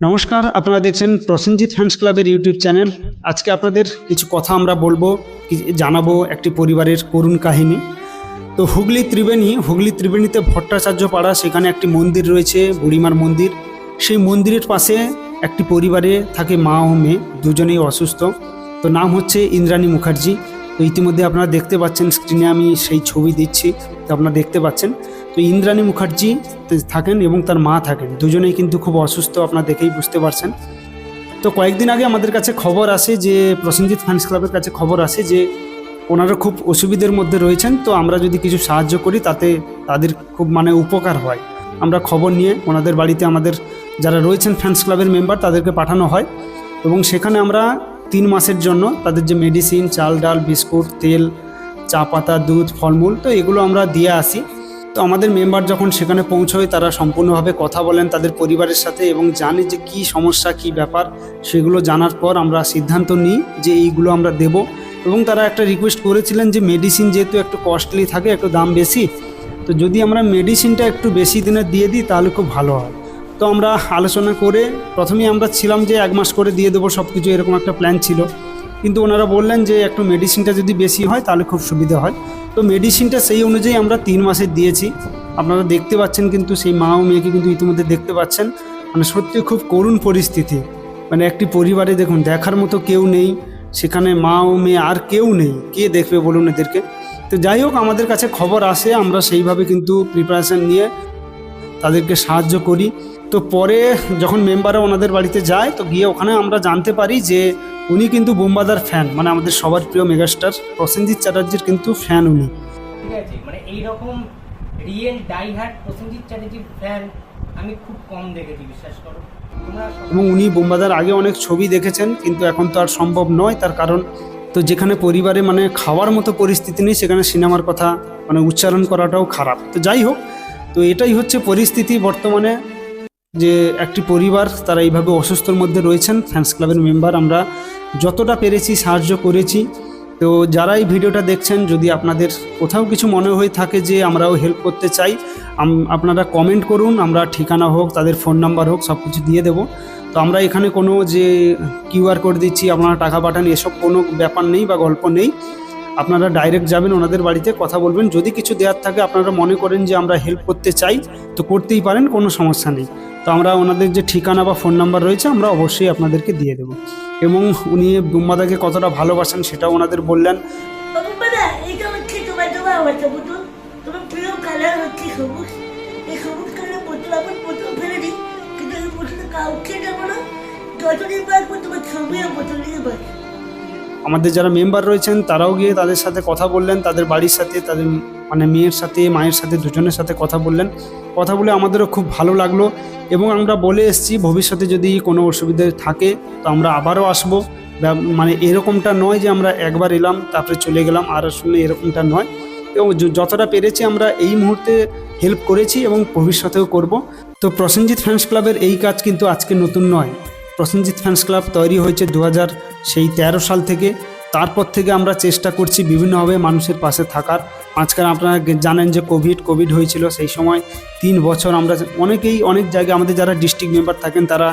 নমস্কার, আপনারা দেখছেন প্রসেনজিৎ ফ্যান্স ক্লাবের ইউটিউব চ্যানেল। আজকে আপনাদের কিছু কথা আমরা বলবো, জানাবো একটি পরিবারের করুণ কাহিনী। তো হুগলি ত্রিবেণীতে ভট্টাচার্য পাড়া, সেখানে একটি মন্দির রয়েছে, বুড়িমার মন্দির। সেই মন্দিরের পাশে একটি পরিবারে থাকে মা ও মেয়ে, দুজনেই অসুস্থ। তো নাম হচ্ছে ইন্দ্রাণী মুখার্জি। তো ইতিমধ্যে আপনারা দেখতে পাচ্ছেন স্ক্রিনে, আমি সেই ছবি দিচ্ছি, তো আপনারা দেখতে পাচ্ছেন। তো ইন্দ্রাণী মুখার্জি থাকেন এবং তার মা থাকেন, দুজনেই কিন্তু খুব অসুস্থ, আপনারা দেখেই বুঝতে পারছেন। তো কয়েকদিন আগে আমাদের কাছে খবর আসে যে প্রসেনজিৎ ফ্যান্স ক্লাবের কাছে খবর আসে যে ওনারা খুব অসুবিধার মধ্যে রয়েছেন। তো আমরা যদি কিছু সাহায্য করি তাতে তাদের খুব উপকার হয়। আমরা খবর নিয়ে ওনাদের বাড়িতে আমাদের যারা রয়েছেন ফ্যান্স ক্লাবের মেম্বার তাদেরকে পাঠানো হয় এবং সেখানে আমরা 3 মাসের জন্য তাদের যে মেডিসিন, চাল ডাল, বিস্কুট, তেল, চা পাতা, দুধ, ফলমূল, তো এগুলো আমরা দিয়ে আসি। তো আমাদের মেম্বার যখন সেখানে পৌঁছয় তারা সম্পূর্ণভাবে কথা বলেন তাদের পরিবারের সাথে এবং জানে যে কী সমস্যা, কী ব্যাপার, সেগুলো জানার পর আমরা সিদ্ধান্ত নিই যে এইগুলো আমরা দেব। এবং তারা একটা রিকোয়েস্ট করেছিলেন যে মেডিসিন যেহেতু একটু কস্টলি থাকে, একটু দাম বেশি, তো যদি আমরা মেডিসিনটা একটু বেশি দিনে দিয়ে দিই তাহলে খুব ভালো হয়। তো আমরা আলোচনা করে প্রথমেই আমরা ছিলাম যে 1 মাস করে দিয়ে দেবো সব কিছু, এরকম একটা প্ল্যান ছিল। কিন্তু ওনারা বললেন যে একটু মেডিসিনটা যদি বেশি হয় তাহলে খুব সুবিধা হয়। তো মেডিসিনটা সেই অনুযায়ী আমরা 3 মাসে দিয়েছি। আপনারা দেখতে পাচ্ছেন, কিন্তু সেই মা ও মেয়েকে কিন্তু ইতিমধ্যে দেখতে পাচ্ছেন। সত্যি খুব করুণ পরিস্থিতি। একটি পরিবারে দেখুন, দেখার মতো কেউ নেই, সেখানে মা ও মেয়ে আর কেউ নেই, কে দেখবে বলুন এদেরকে। তো যাই হোক, আমাদের কাছে খবর আসে, আমরা সেইভাবে কিন্তু প্রিপারেশান নিয়ে তাদেরকে সাহায্য করি। তো পরে যখন মেম্বাররা ওনাদের বাড়িতে যায়, তো গিয়ে ওখানে আমরা জানতে পারি যে উনি কিন্তু বোম্বাদার ফ্যান, আমাদের সবার প্রিয় মেগাস্টার প্রসেনজিৎ চ্যাটার্জির কিন্তু ফ্যান উনি। ঠিক আছে, এইরকম রিয়েল ডাই হার্ড প্রসেনজিৎ চ্যাটার্জির ফ্যান আমি খুব কম দেখেছি, বিশ্বাস করো। এবং উনি বোম্বাদার আগে অনেক ছবি দেখেছেন, কিন্তু এখন তো আর সম্ভব নয়, তার কারণ তো যেখানে পরিবারে খাওয়ার মতো পরিস্থিতি নেই, সেখানে সিনেমার কথা উচ্চারণ করাটাও খারাপ। তো যাই হোক, তো এটাই হচ্ছে পরিস্থিতি বর্তমানে, যে একটি পরিবার তারা এইভাবে অসুস্থর মধ্যে রয়েছেন। ফ্যান্স ক্লাবের মেম্বার আমরা যতটা পেরেছি সাহায্য করেছি। তো যারা এই ভিডিওটা দেখছেন, যদি আপনাদের কোথাও কিছু মনে হয়ে থাকে যে আমরাও হেল্প করতে চাই, আপনারা কমেন্ট করুন, আমরা ঠিকানা হোক, তাদের ফোন নাম্বার হোক, সব কিছু দিয়ে দেবো। তো আমরা এখানে কোনো যে QR কোড দিচ্ছি, আপনারা টাকা পাঠান, এসব কোনো ব্যাপার নেই বা গল্প নেই। আপনারা ডাইরেক্ট যাবেন ওনাদের বাড়িতে, কথা বলবেন। যদি কিছু দেওয়ার থাকে, আপনারা মনে করেন যে আমরা হেল্প করতে চাই, তো করতেই পারেন, কোনো সমস্যা নেই। তো আমরা ওনাদের যে ঠিকানা বা ফোন নাম্বার রয়েছে আমরা অবশ্যই আপনাদেরকে দিয়ে দেবো। এবং উনি বোম্বাদাকে কতটা ভালোবাসেন সেটাও ওনাদের বললেন। আমাদের যারা মেম্বার রয়েছেন তারাও গিয়ে তাদের সাথে কথা বললেন, তাদের বাড়ির সাথে, তাদের মেয়ের সাথে, মায়ের সাথে, দুজনের সাথে কথা বললেন। কথা বলে আমাদেরও খুব ভালো লাগলো এবং আমরা বলে এসেছি ভবিষ্যতে যদি কোনো অসুবিধা থাকে তো আমরা আবারও আসবো। এরকমটা নয় যে আমরা একবার এলাম তারপরে চলে গেলাম আর আসলে, এরকমটা নয়। এবং যতটা পেরেছি আমরা এই মুহূর্তে হেল্প করেছি এবং ভবিষ্যতেও করব। তো প্রসেনজিৎ ফ্যান্স ক্লাবের এই কাজ কিন্তু আজকে নতুন নয়। প্রসেনজিৎ ফ্যান্স ক্লাব তৈরি হয়েছে 2013 সাল থেকে। তারপর থেকে আমরা চেষ্টা করছি বিভিন্নভাবে মানুষের পাশে থাকার। মাঝখানে আপনারা জানেন যে কোভিড হয়েছিল, সেই সময় 3 বছর আমরা অনেকেই অনেক জায়গায়, আমাদের যারা ডিস্ট্রিক্ট মেম্বার থাকেন তারা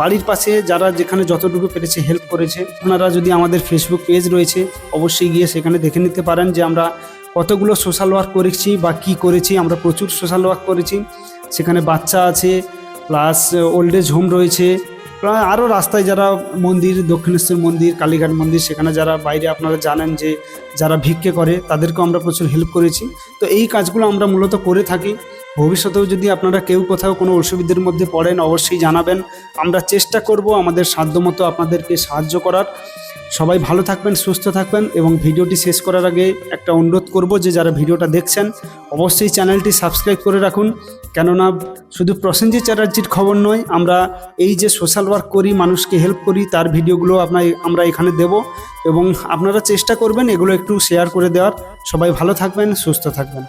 বাড়ির পাশে যারা যেখানে যতটুকু পেরেছে হেল্প করেছে। আপনারা যদি আমাদের ফেসবুক পেজ রয়েছে অবশ্যই গিয়ে সেখানে দেখে নিতে পারেন যে আমরা কতগুলো সোশ্যাল ওয়ার্ক করেছি বা কী করেছি। আমরা প্রচুর সোশ্যাল ওয়ার্ক করেছি, সেখানে বাচ্চা আছে, প্লাস ওল্ড এজ হোম রয়েছে, প্রায় আরও রাস্তায় যারা মন্দির, দক্ষিণেশ্বর মন্দির, কালীঘাট মন্দির, সেখানে যারা বাইরে আপনারা জানেন যে যারা ভিক্ষে করে তাদেরকেও আমরা প্রচুর হেল্প করেছি। তো এই কাজগুলো আমরা মূলত করে থাকি। ভবিষ্যতেও যদি আপনারা কেউ কোথাও কোনো অসুবিধার মধ্যে পড়েন অবশ্যই জানাবেন, আমরা চেষ্টা করব আমাদের সাধ্যমতো আপনাদেরকে সাহায্য করার। সবাই ভালো থাকবেন, সুস্থ থাকবেন এবং ভিডিওটি শেষ করার আগে একটা অনুরোধ করব যে যারা ভিডিওটা দেখছেন অবশ্যই চ্যানেলটি সাবস্ক্রাইব করে রাখুন। কেননা শুধু প্রসেনজিৎ চ্যাটার্জির খবর নয়, আমরা এই যে সোশ্যাল ওয়ার্ক করি, মানুষকে হেল্প করি, তার ভিডিওগুলো আমরা এখানে দেব এবং আপনারা চেষ্টা করবেন এগুলো একটু শেয়ার করে দেওয়ার। সবাই ভালো থাকবেন, সুস্থ থাকবেন।